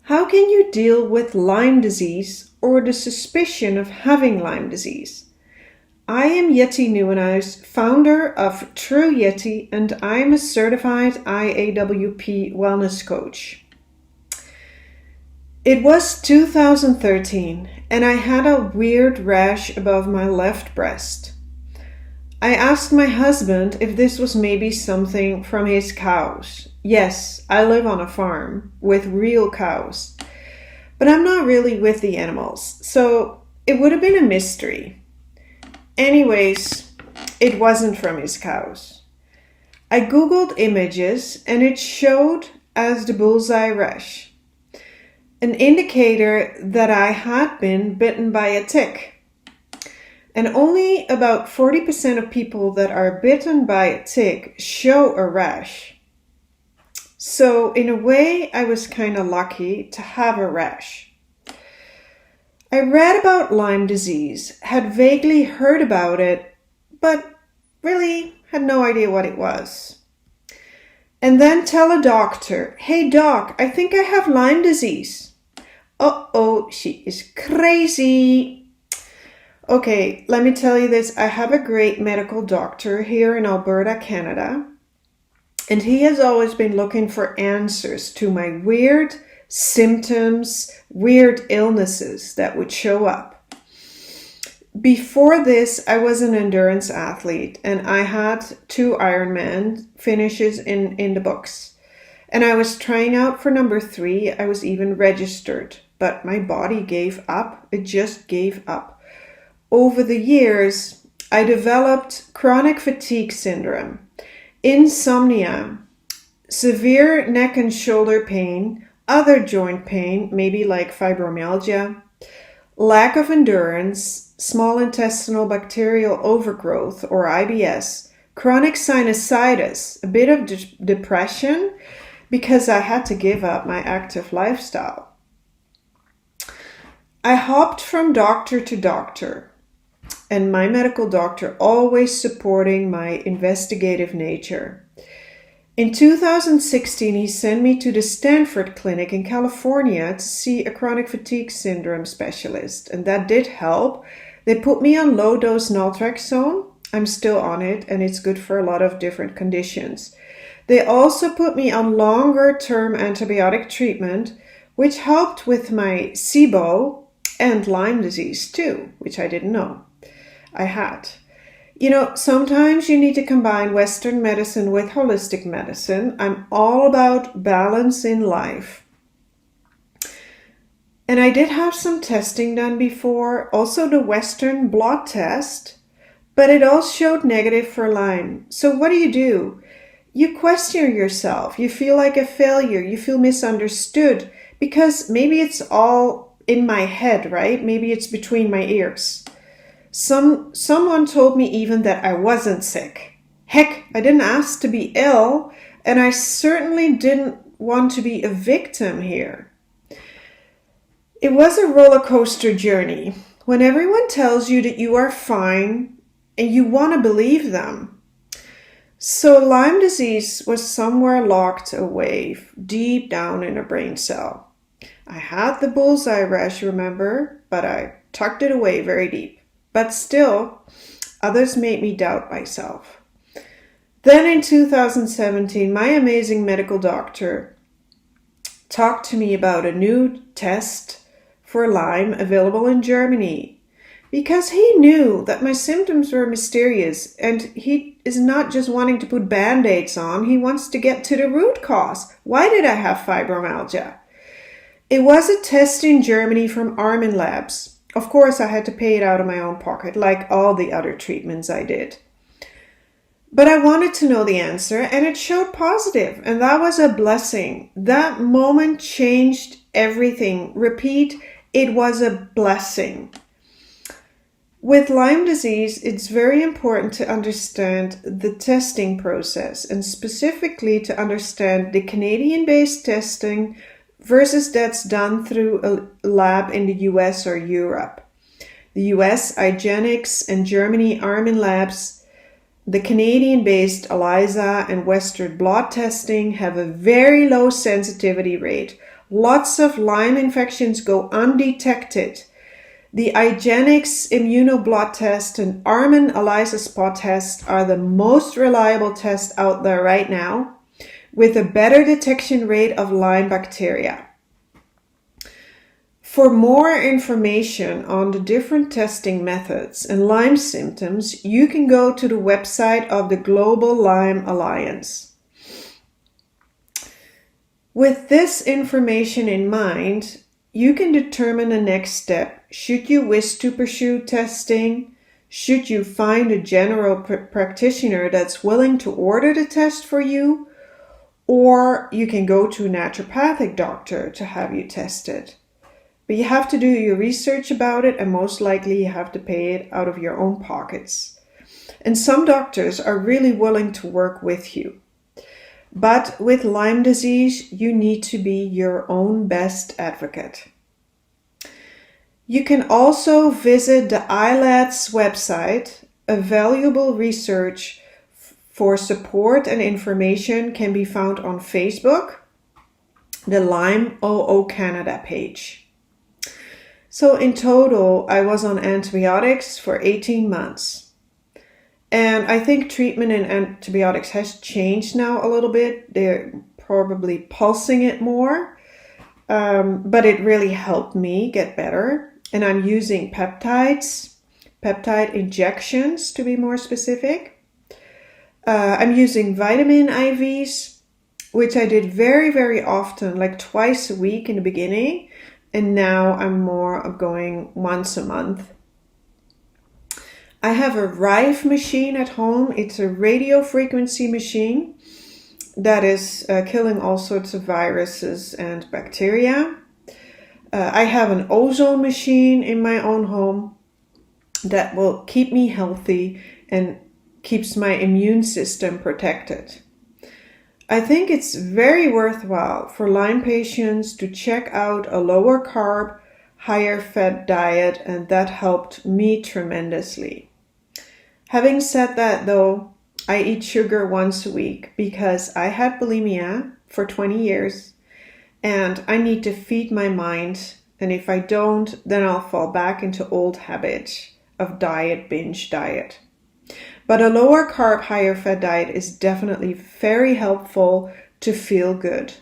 How can you deal with Lyme disease or the suspicion of having Lyme disease? I am Jetty Nieuwenhuis, founder of True Jetty, and I am a certified IAWP wellness coach. It was 2013 and I had a weird rash above my left breast. I asked my husband if this was maybe something from his cows. Yes, I live on a farm with real cows, but I'm not really with the animals, so it would have been a mystery. Anyways, it wasn't from his cows. I googled images and it showed as the bullseye rash, an indicator that I had been bitten by a tick. And only about 40% of people that are bitten by a tick show a rash. So in a way, I was kind of lucky to have a rash. I read about Lyme disease, had vaguely heard about it, but really had no idea what it was. And then tell a doctor, "Hey doc, I think I have Lyme disease." Uh-oh, she is crazy. Okay, let me tell you this. I have a great medical doctor here in Alberta, Canada, and he has always been looking for answers to my weird symptoms, weird illnesses that would show up. Before this, I was an endurance athlete, and I had 2 Ironman finishes in the books. And I was trying out for number 3. I was even registered, but my body gave up. It just gave up. Over the years, I developed chronic fatigue syndrome, insomnia, severe neck and shoulder pain, other joint pain, maybe like fibromyalgia, lack of endurance, small intestinal bacterial overgrowth or IBS, chronic sinusitis, a bit of depression because I had to give up my active lifestyle. I hopped from doctor to doctor, and my medical doctor always supporting my investigative nature. In 2016, he sent me to the Stanford Clinic in California to see a chronic fatigue syndrome specialist, and that did help. They put me on low-dose naltrexone. I'm still on it, and it's good for a lot of different conditions. They also put me on longer-term antibiotic treatment, which helped with my SIBO and Lyme disease too, which I didn't know I had. You know, sometimes you need to combine Western medicine with holistic medicine. I'm all about balance in life. And I did have some testing done before, also the Western blot test, but it all showed negative for Lyme. So what do? You question yourself. You feel like a failure. You feel misunderstood because maybe it's all in my head, right? Maybe it's between my ears. Someone told me even that I wasn't sick. Heck, I didn't ask to be ill, and I certainly didn't want to be a victim here. It was a roller coaster journey when everyone tells you that you are fine and you want to believe them. So Lyme disease was somewhere locked away deep down in a brain cell. I had the bullseye rash, remember, but I tucked it away very deep. But still, others made me doubt myself. Then in 2017, my amazing medical doctor talked to me about a new test for Lyme available in Germany because he knew that my symptoms were mysterious and he is not just wanting to put band-aids on, he wants to get to the root cause. Why did I have fibromyalgia? It was a test in Germany from Armin Labs. Of course, I had to pay it out of my own pocket, like all the other treatments I did. But I wanted to know the answer, and it showed positive, and that was a blessing. That moment changed everything. Repeat, it was a blessing. With Lyme disease, it's very important to understand the testing process, and specifically to understand the Canadian-based testing versus that's done through a lab in the US or Europe. The US IGeneX and Germany Armin Labs, the Canadian-based ELISA and Western blot testing have a very low sensitivity rate, Lots of Lyme infections go undetected. The IGeneX immunoblood test and Armin ELISA spot test are the most reliable tests out there right now, with a better detection rate of Lyme bacteria. For more information on the different testing methods and Lyme symptoms, you can go to the website of the Global Lyme Alliance. With this information in mind, you can determine the next step. Should you wish to pursue testing? Should you find a general practitioner that's willing to order the test for you? Or you can go to a naturopathic doctor to have you tested. But you have to do your research about it, and most likely you have to pay it out of your own pockets. And some doctors are really willing to work with you. But with Lyme disease, you need to be your own best advocate. You can also visit the ILAD's website. A valuable research for support and information can be found on Facebook, the Lyme OO Canada page. So in total, I was on antibiotics for 18 months. And I think treatment in antibiotics has changed now a little bit. They're probably pulsing it more. But it really helped me get better. And I'm using peptide injections to be more specific. I'm using vitamin IVs, which I did very, very often, like twice a week in the beginning. And now I'm more going once a month. I have a Rife machine at home. It's a radio frequency machine that is killing all sorts of viruses and bacteria. I have an ozone machine in my own home that will keep me healthy and keeps my immune system protected. I think it's very worthwhile for Lyme patients to check out a lower carb, higher fat diet, and that helped me tremendously. Having said that though, I eat sugar once a week because I had bulimia for 20 years and I need to feed my mind, and if I don't, then I'll fall back into old habits of binge diet. But a lower carb, higher fat diet is definitely very helpful to feel good.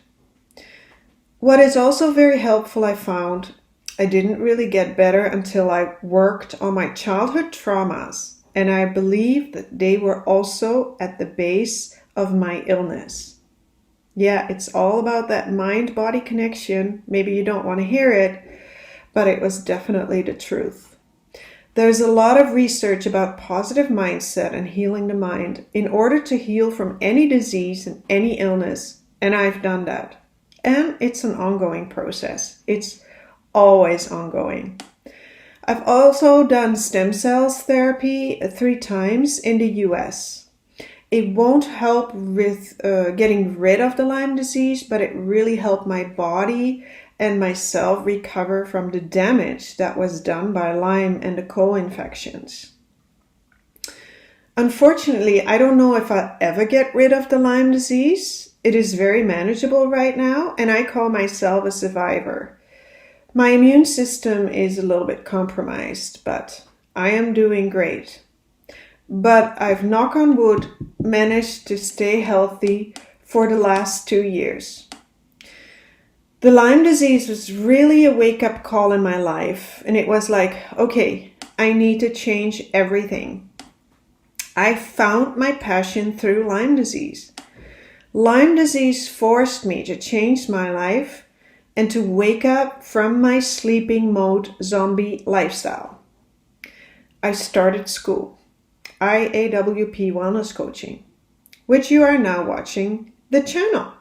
What is also very helpful, I found, I didn't really get better until I worked on my childhood traumas. And I believe that they were also at the base of my illness. Yeah, it's all about that mind-body connection. Maybe you don't want to hear it, but it was definitely the truth. There's a lot of research about positive mindset and healing the mind in order to heal from any disease and any illness. And I've done that. And it's an ongoing process. It's always ongoing. I've also done stem cells therapy 3 times in the US. It won't help with getting rid of the Lyme disease, but it really helped my body and myself recover from the damage that was done by Lyme and the co-infections. Unfortunately, I don't know if I'll ever get rid of the Lyme disease. It is very manageable right now, and I call myself a survivor. My immune system is a little bit compromised, but I am doing great. But I've, knock on wood, managed to stay healthy for the last 2 years. The Lyme disease was really a wake-up call in my life, and it was like, okay, I need to change everything. I found my passion through Lyme disease. Lyme disease forced me to change my life and to wake up from my sleeping mode zombie lifestyle. I started school, IAWP Wellness Coaching, which you are now watching the channel.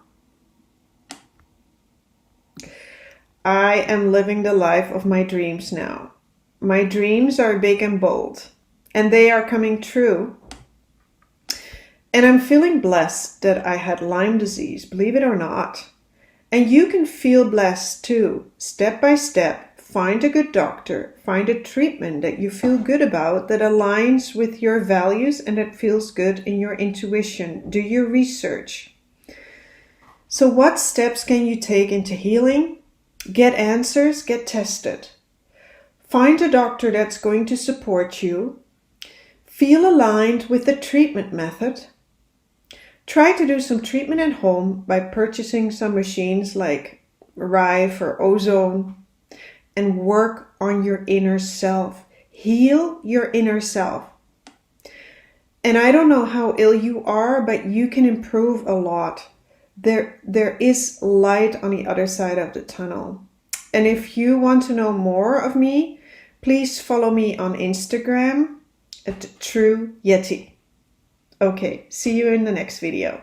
I am living the life of my dreams now. My dreams are big and bold, and they are coming true. And I'm feeling blessed that I had Lyme disease, believe it or not. And you can feel blessed too, step by step. Find a good doctor, find a treatment that you feel good about, that aligns with your values and that feels good in your intuition. Do your research. So what steps can you take into healing? Get answers, get tested. Find a doctor that's going to support you. Feel aligned with the treatment method. Try to do some treatment at home by purchasing some machines like Rife or Ozone, and work on your inner self. Heal your inner self. And I don't know how ill you are, but you can improve a lot. There is light on the other side of the tunnel. And if you want to know more of me, please follow me on Instagram at True Yeti. Okay, see you in the next video.